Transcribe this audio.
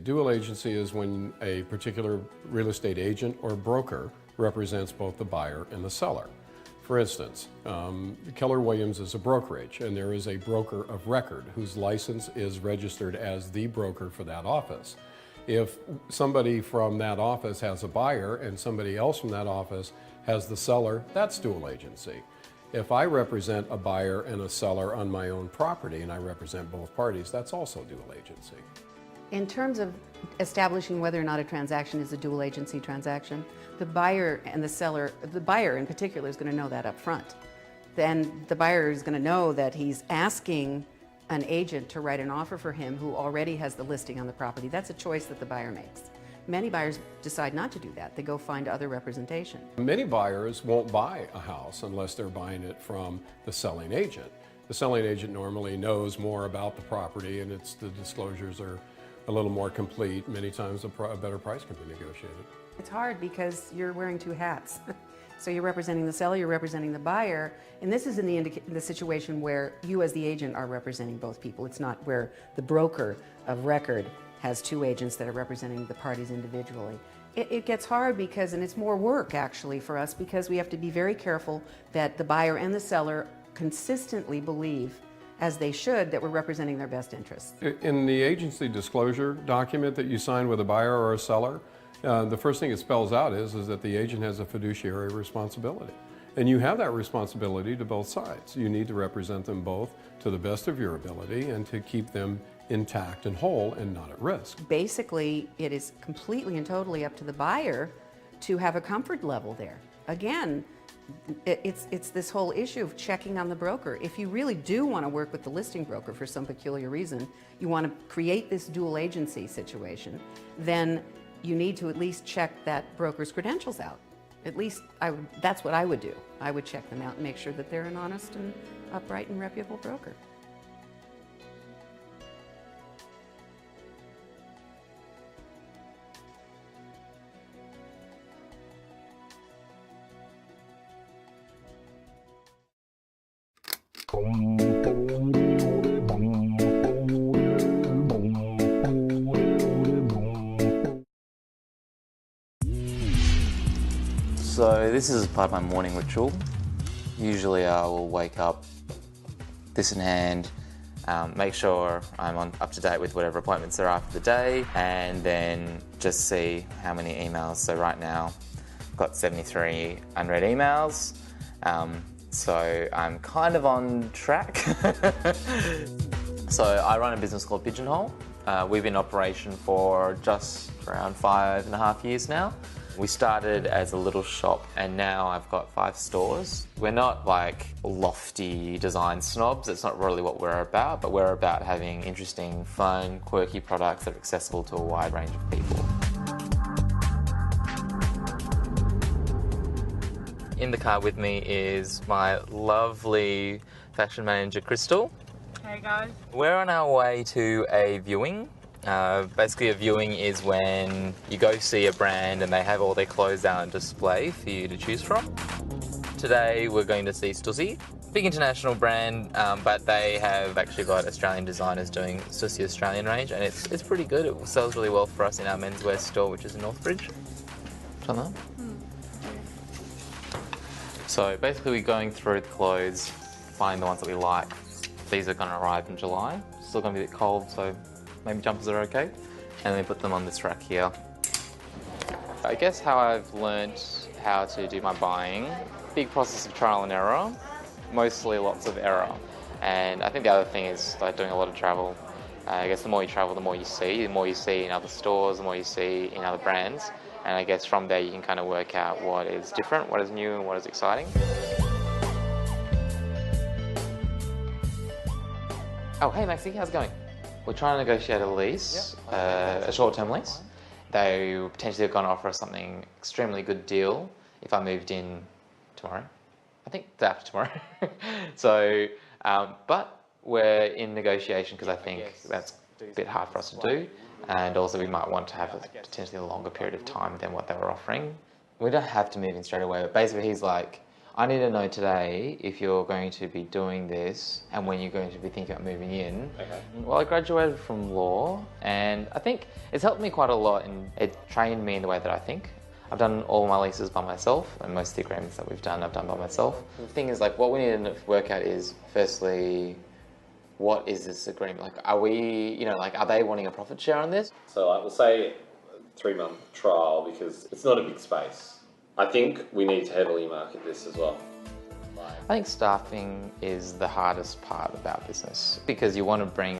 Dual agency is when a particular real estate agent or broker represents both the buyer and the seller. For instance, Keller Williams is a brokerage, and there is a broker of record whose license is registered as the broker for that office. If somebody from that office has a buyer and somebody else from that office has the seller, that's dual agency. If I represent a buyer and a seller on my own property and I represent both parties, that's also dual agency. In terms of establishing whether or not a transaction is a dual agency transaction, the buyer and the seller, the buyer in particular, is going to know that up front. Then the buyer is going to know that he's asking an agent to write an offer for him who already has the listing on the property. That's a choice that the buyer makes. Many buyers decide not to do that. They go find other representation. Many buyers won't buy a house unless they're buying it from the selling agent. The selling agent normally knows more about the property, and the disclosures are a little more complete. Many times a better price can be negotiated. It's hard because you're wearing two hats. So you're representing the seller, you're representing the buyer, and this is in the situation where you as the agent are representing both people. It's not where the broker of record has two agents that are representing the parties individually. It gets hard because, and it's more work actually for us, because we have to be very careful that the buyer and the seller consistently believe, as they should, that we're representing their best interests. In the agency disclosure document that you sign with a buyer or a seller, the first thing it spells out is that the agent has a fiduciary responsibility. And you have that responsibility to both sides. You need to represent them both to the best of your ability and to keep them intact and whole and not at risk. Basically, it is completely and totally up to the buyer to have a comfort level there. Again, it's this whole issue of checking on the broker. If you really do want to work with the listing broker for some peculiar reason, you want to create this dual agency situation, then you need to at least check that broker's credentials out. At least that's what I would do. I would check them out and make sure that they're an honest and upright and reputable broker. So this is part of my morning ritual. Usually I will wake up, this in hand, make sure I'm up to date with whatever appointments there are for the day, and then just see how many emails. So right now I've got 73 unread emails, so I'm kind of on track. So I run a business called Pigeonhole. We've been in operation for just around 5.5 years now. We started as a little shop and now I've got 5 stores. We're not like lofty design snobs, it's not really what we're about, but we're about having interesting, fun, quirky products that are accessible to a wide range of people. In the car with me is my lovely fashion manager, Crystal. Hey guys. We're on our way to a viewing. Basically a viewing is when you go see a brand and they have all their clothes out on display for you to choose from. Today we're going to see Stussy, big international brand, but they have actually got Australian designers doing Stussy Australian range, and it's pretty good. It sells really well for us in our menswear store, which is in Northbridge. Turn that. So basically we're going through the clothes, finding the ones that we like. These are going to arrive in July. Still going to be a bit cold, so maybe jumpers are okay. And then we put them on this rack here. I guess how I've learnt how to do my buying, big process of trial and error, mostly lots of error. And I think the other thing is like doing a lot of travel. I guess the more you travel, the more you see in other stores, the more you see in other brands. And I guess from there you can kind of work out what is different, what is new, and what is exciting. Oh, hey Maxie, how's it going? We're trying to negotiate a lease, a short-term lease. They potentially are going to offer us something extremely good deal if I moved in tomorrow. I think it's after tomorrow. So, but we're in negotiation because I think that's a bit hard for us to do. And also we might want to have a potentially a longer period of time than what they were offering. We don't have to move in straight away, but basically he's like, I need to know today if you're going to be doing this and when you're going to be thinking about moving in. Okay. Well, I graduated from law and I think it's helped me quite a lot, and it trained me in the way that I think. I've done all my leases by myself, and most of the agreements that we've done, I've done by myself. The thing is, like, what we need to work out is, firstly, what is this agreement? Like, are we, you know, like, are they wanting a profit share on this? So, like, we'll say 3-month trial because it's not a big space. I think we need to heavily market this as well. I think staffing is the hardest part about business because you want to bring